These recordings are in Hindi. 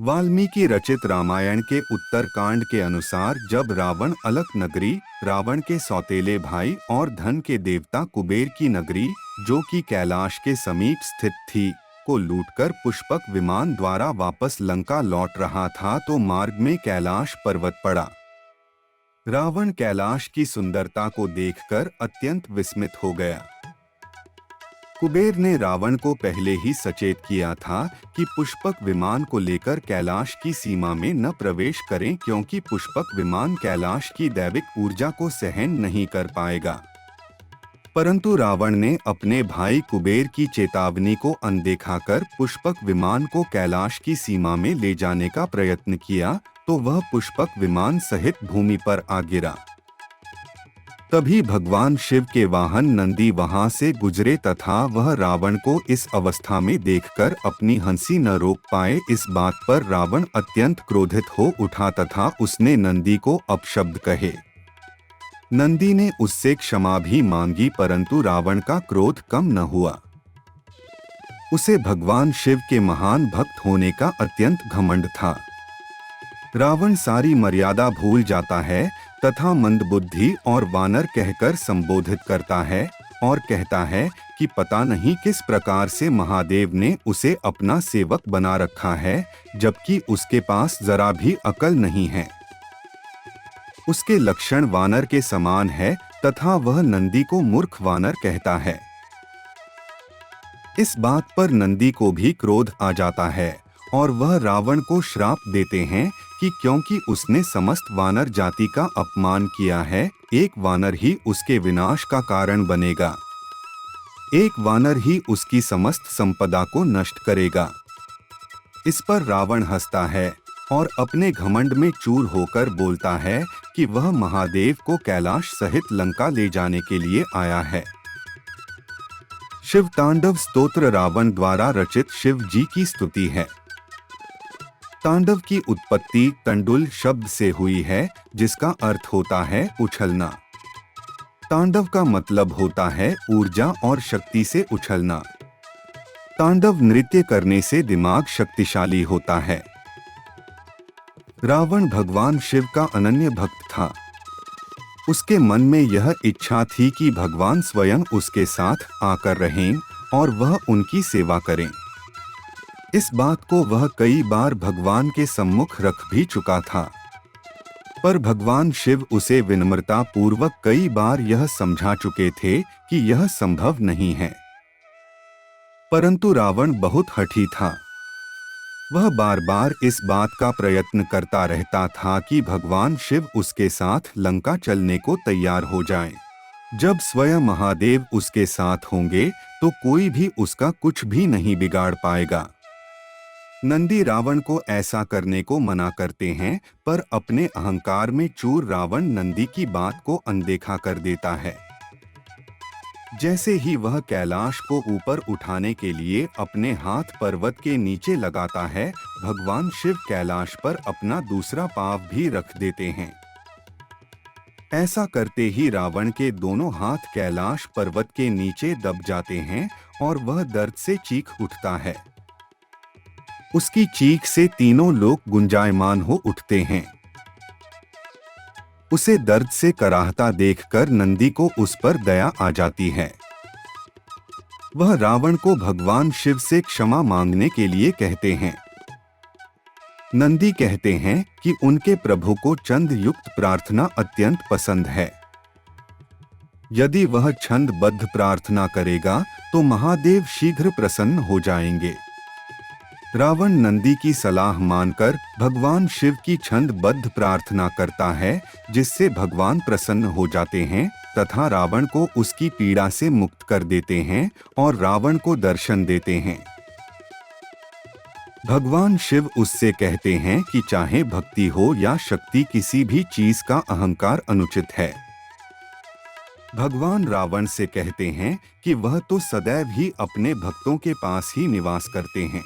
वाल्मीकि रचित रामायण के उत्तरकांड के अनुसार जब रावण अलक नगरी, रावण के सौतेले भाई और धन के देवता कुबेर की नगरी, जो कि कैलाश के समीप स्थित थी, को लूटकर पुष्पक विमान द्वारा वापस लंका लौट रहा था तो मार्ग में कैलाश पर्वत पड़ा। रावण कैलाश की सुंदरता को देखकर अत्यंत विस्मित हो गया। कुबेर ने रावण को पहले ही सचेत किया था कि पुष्पक विमान को लेकर कैलाश की सीमा में न प्रवेश करें, क्योंकि पुष्पक विमान कैलाश की दैविक ऊर्जा को सहन नहीं कर पाएगा। परंतु रावण ने अपने भाई कुबेर की चेतावनी को अनदेखा कर पुष्पक विमान को कैलाश की सीमा में ले जाने का प्रयत्न किया तो वह पुष्पक विमान सहित भूमि पर आ गिरा। तभी भगवान शिव के वाहन नंदी वहां से गुजरे तथा वह रावण को इस अवस्था में देखकर अपनी हंसी न रोक पाए। इस बात पर रावण अत्यंत क्रोधित हो उठा तथा उसने नंदी को अपशब्द कहे। नंदी ने उससे क्षमा भी मांगी, परंतु रावण का क्रोध कम न हुआ। उसे भगवान शिव के महान भक्त होने का अत्यंत घमंड था। रावण सारी मर्यादा भूल जाता है तथा मंदबुद्धि और वानर कहकर संबोधित करता है और कहता है कि पता नहीं किस प्रकार से महादेव ने उसे अपना सेवक बना रखा है, जबकि उसके पास जरा भी अकल नहीं है। उसके लक्षण वानर के समान है तथा वह नंदी को मूर्ख वानर कहता है। इस बात पर नंदी को भी क्रोध आ जाता है और वह रावण को श्राप देते हैं कि क्योंकि उसने समस्त वानर जाति का अपमान किया है, एक वानर ही उसके विनाश का कारण बनेगा। एक वानर ही उसकी समस्त संपदा को नष्ट करेगा। इस पर रावण हंसता है और अपने घमंड में चूर होकर बोलता है कि वह महादेव को कैलाश सहित लंका ले जाने के लिए आया है। शिव तांडव स्तोत्र रावण द्वारा रचित शिव जी की स्तुति है। तांडव की उत्पत्ति तंडुल शब्द से हुई है, जिसका अर्थ होता है उछलना। तांडव का मतलब होता है ऊर्जा और शक्ति से उछलना। तांडव नृत्य करने से दिमाग शक्तिशाली होता है। रावण भगवान शिव का अनन्य भक्त था। उसके मन में यह इच्छा थी कि भगवान स्वयं उसके साथ आकर रहें और वह उनकी सेवा करें। इस बात को वह कई बार भगवान के सम्मुख रख भी चुका था, पर भगवान शिव उसे विनम्रता पूर्वक कई बार यह समझा चुके थे कि यह संभव नहीं है। परंतु रावण बहुत हठी था। वह बार बार इस बात का प्रयत्न करता रहता था कि भगवान शिव उसके साथ लंका चलने को तैयार हो जाएं। जब स्वयं महादेव उसके साथ होंगे तो कोई भी उसका कुछ भी नहीं बिगाड़ पाएगा। नंदी रावण को ऐसा करने को मना करते हैं, पर अपने अहंकार में चूर रावण नंदी की बात को अनदेखा कर देता है। जैसे ही वह कैलाश को ऊपर उठाने के लिए अपने हाथ पर्वत के नीचे लगाता है, भगवान शिव कैलाश पर अपना दूसरा पांव भी रख देते हैं। ऐसा करते ही रावण के दोनों हाथ कैलाश पर्वत के नीचे दब जाते हैं और वह दर्द से चीख उठता है। उसकी चीख से तीनों लोग गुंजायमान हो उठते हैं। उसे दर्द से कराहता देखकर नंदी को उस पर दया आ जाती है। वह रावण को भगवान शिव से क्षमा मांगने के लिए कहते हैं। नंदी कहते हैं कि उनके प्रभु को छंद युक्त प्रार्थना अत्यंत पसंद है। यदि वह छंदबद्ध प्रार्थना करेगा तो महादेव शीघ्र प्रसन्न हो जाएंगे। रावण नंदी की सलाह मानकर भगवान शिव की छंदबद्ध प्रार्थना करता है, जिससे भगवान प्रसन्न हो जाते हैं तथा रावण को उसकी पीड़ा से मुक्त कर देते हैं और रावण को दर्शन देते हैं। भगवान शिव उससे कहते हैं कि चाहे भक्ति हो या शक्ति, किसी भी चीज का अहंकार अनुचित है। भगवान रावण से कहते हैं कि वह तो सदैव ही अपने भक्तों के पास ही निवास करते हैं,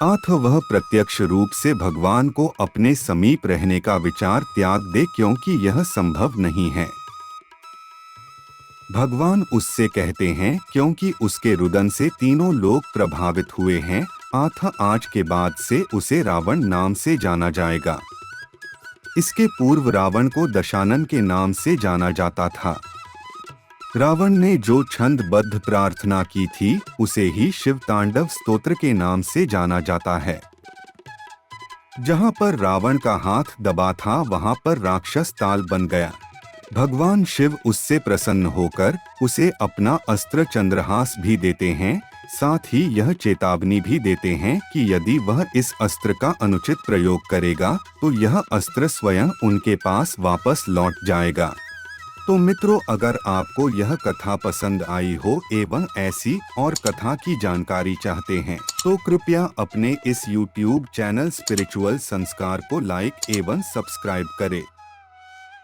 अतः वह प्रत्यक्ष रूप से भगवान को अपने समीप रहने का विचार त्याग दे, क्योंकि यह संभव नहीं है। भगवान उससे कहते हैं क्योंकि उसके रुदन से तीनों लोग प्रभावित हुए हैं अतः आज के बाद से उसे रावण नाम से जाना जाएगा। इसके पूर्व रावण को दशानन के नाम से जाना जाता था। रावण ने जो छंदबद्ध प्रार्थना की थी उसे ही शिव तांडव स्तोत्र के नाम से जाना जाता है। जहां पर रावण का हाथ दबा था वहां पर राक्षस ताल बन गया। भगवान शिव उससे प्रसन्न होकर उसे अपना अस्त्र चंद्रहास भी देते हैं, साथ ही यह चेतावनी भी देते हैं कि यदि वह इस अस्त्र का अनुचित प्रयोग करेगा तो यह अस्त्र स्वयं उनके पास वापस लौट जाएगा। तो मित्रों, अगर आपको यह कथा पसंद आई हो एवं ऐसी और कथा की जानकारी चाहते हैं तो कृपया अपने इस YouTube चैनल स्पिरिचुअल संस्कार को लाइक एवं सब्सक्राइब करें।